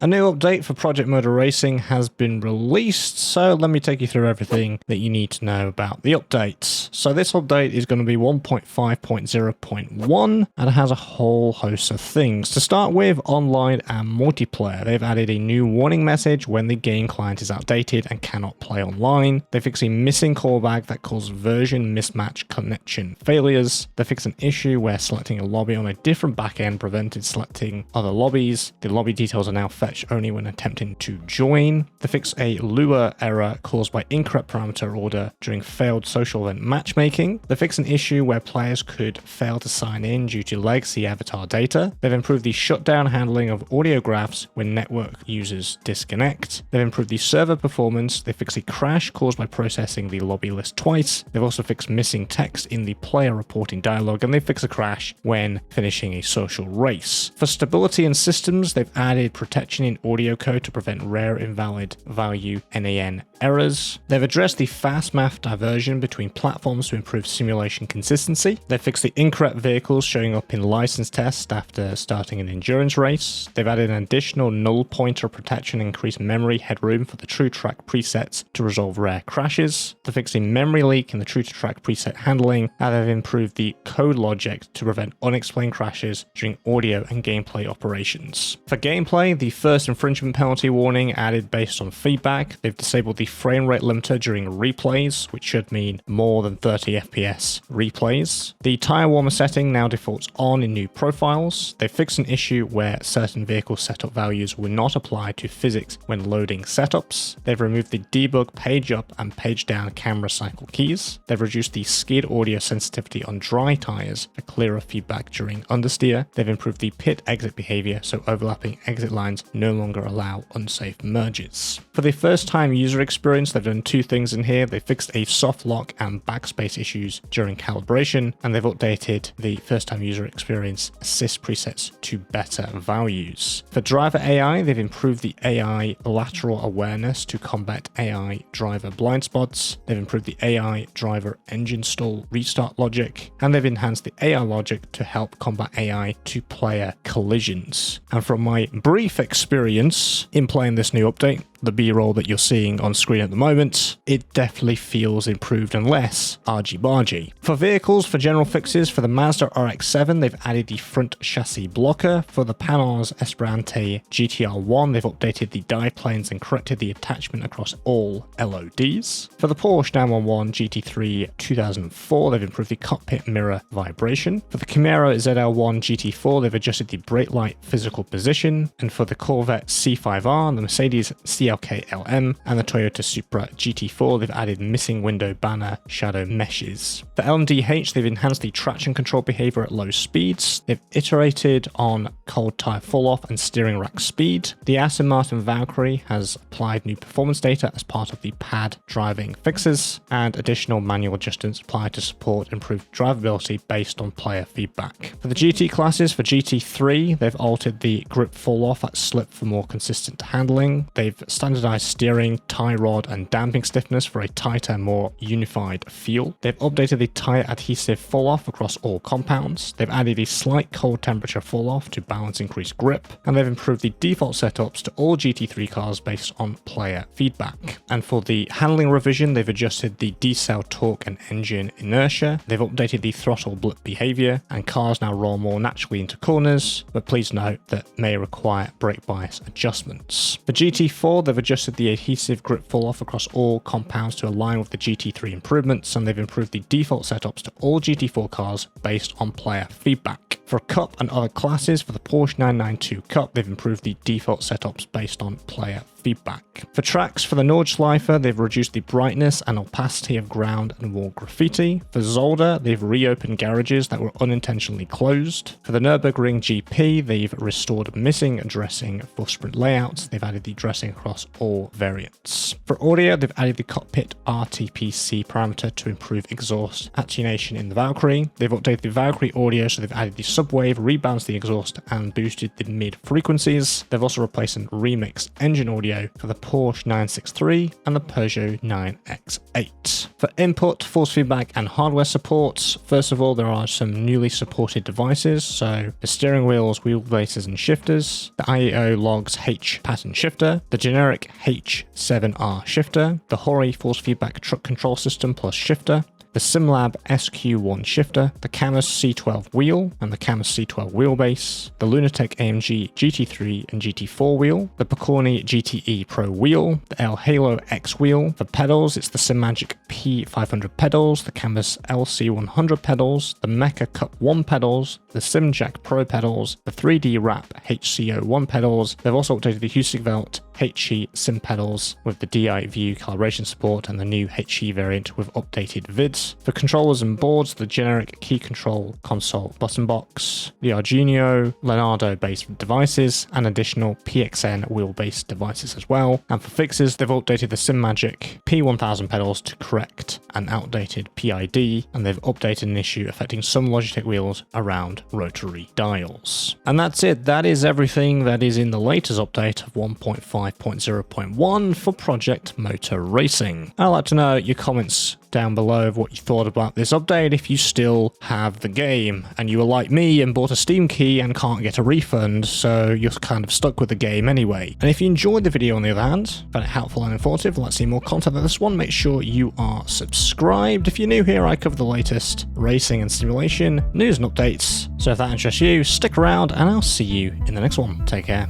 A new update for Project Motor Racing has been released, so let me take you through everything that you need to know about the updates. So this update is going to be 1.5.0.1 and it has a whole host of things. To start with, online and multiplayer. They've added a new warning message when the game client is outdated and cannot play online. They fix a missing callback that caused version mismatch connection failures. They fix an issue where selecting a lobby on a different backend prevented selecting other lobbies. The lobby details are now fetched only when attempting to join. They fix a Lua error caused by incorrect parameter order during failed social event matchmaking. They fix an issue where players could fail to sign in due to legacy avatar data. They've improved the shutdown handling of audio graphs when network users disconnect. They've improved the server performance. They fix a crash caused by processing the lobby list twice. They've also fixed missing text in the player reporting dialog, and they fix a crash when finishing a social race. For stability and systems, they've added protection in audio code to prevent rare invalid value NAN errors. They've addressed the fast math diversion between platforms to improve simulation consistency. They've fixed the incorrect vehicles showing up in license tests after starting an endurance race. They've added an additional null pointer protection and increased memory headroom for the true track presets to resolve rare crashes. They've fixed a memory leak in the true to track preset handling, and they've improved the code logic to prevent unexplained crashes during audio and gameplay operations. For gameplay, the first infringement penalty warning added based on feedback. They've disabled the frame rate limiter during replays, which should mean more than 30 FPS replays. The tire warmer setting now defaults on in new profiles. They've fixed an issue where certain vehicle setup values were not applied to physics when loading setups. They've removed the debug page up and page down camera cycle keys. They've reduced the skid audio sensitivity on dry tires for clearer feedback during understeer. They've improved the pit exit behavior so overlapping exit lines no longer allow unsafe merges. For the first time user experience, they've done two things in here. They fixed a soft lock and backspace issues during calibration, and they've updated the first time user experience assist presets to better values. For driver AI, they've improved the AI lateral awareness to combat AI driver blind spots. They've improved the AI driver engine stall restart logic, and they've enhanced the AI logic to help combat AI to player collisions. And from my brief experience in playing this new update, the B-roll that you're seeing on screen at the moment, it definitely feels improved and less argy-bargy. For vehicles, for general fixes, for the Mazda RX-7, they've added the front chassis blocker. For the Panoz Esperante GTR1, they've updated the dive planes and corrected the attachment across all LODs. For the Porsche 911 GT3 2004, they've improved the cockpit mirror vibration. For the Camaro ZL1 GT4, they've adjusted the brake light physical position. And for the Corvette C5R, the Mercedes CLK LM, and the Toyota Supra GT4, they've added missing window banner shadow meshes. For LMDH, they've enhanced the traction control behavior at low speeds. They've iterated on cold tire fall off and steering rack speed. The Aston Martin Valkyrie has applied new performance data as part of the pad driving fixes, and additional manual adjustments applied to support improved drivability based on player feedback. For the GT classes, for GT3, they've altered the grip fall off at slip for more consistent handling. They've standardized steering, tie rod, and damping stiffness for a tighter, more unified feel. They've updated the tire adhesive fall off across all compounds. They've added a slight cold temperature fall off to balance increased grip, and they've improved the default setups to all GT3 cars based on player feedback. And for the handling revision, they've adjusted the decel torque and engine inertia. They've updated the throttle blip behavior, and cars now roll more naturally into corners, but please note that may require brake bias adjustments. For GT4, they've adjusted the adhesive grip fall off across all compounds to align with the GT3 improvements, and they've improved the default setups to all GT4 cars based on player feedback. For Cup and other classes, for the Porsche 992 Cup, they've improved the default setups based on player feedback. For tracks, for the Nordschleife, they've reduced the brightness and opacity of ground and wall graffiti. For Zolder, they've reopened garages that were unintentionally closed. For the Nürburgring GP, they've restored missing dressing for sprint layouts. They've added the dressing across all variants. For audio, they've added the cockpit RTPC parameter to improve exhaust attenuation in the Valkyrie. They've updated the Valkyrie audio, so they've added the subwave, rebalanced the exhaust, and boosted the mid frequencies. They've also replaced and remixed engine audio for the Porsche 963 and the Peugeot 9X8. For input, force feedback, and hardware support, first of all, there are some newly supported devices, so the steering wheels, wheelbases, and shifters, the IEO logs H pattern shifter, the generic H7R shifter, the Hori force feedback truck control system plus shifter, the SimLab SQ1 shifter, the Camus C12 wheel and the Camus C12 wheelbase, the Lunatech AMG GT3 and GT4 wheel, the Picorni GTE Pro wheel, the El Halo X wheel. For pedals, it's the SimMagic P500 pedals, the Camus LC100 pedals, the Mecha Cup 1 pedals, the SimJack Pro pedals, the 3D Wrap HCO1 pedals. They've also updated the Husqvarna HE Sim pedals with the DI View calibration support and the new HE variant with updated vids. For controllers and boards, the generic key control console button box, the Arduino Leonardo based devices, and additional PXN wheel-based devices as well. And for fixes, they've updated the SimMagic P1000 pedals to correct an outdated PID, and they've updated an issue affecting some Logitech wheels around rotary dials. And that's it. That is everything that is in the latest update of 1.5.0.1 for Project Motor Racing. I'd like to know your comments down below of what you thought about this update. If you still have the game and you were like me and bought a Steam key and can't get a refund, so you're kind of stuck with the game anyway. And if you enjoyed the video on the other hand, found it helpful and informative, like to see more content like this one, make sure you are subscribed. If you're new here, I cover the latest racing and simulation news and updates. So if that interests you, stick around and I'll see you in the next one. Take care.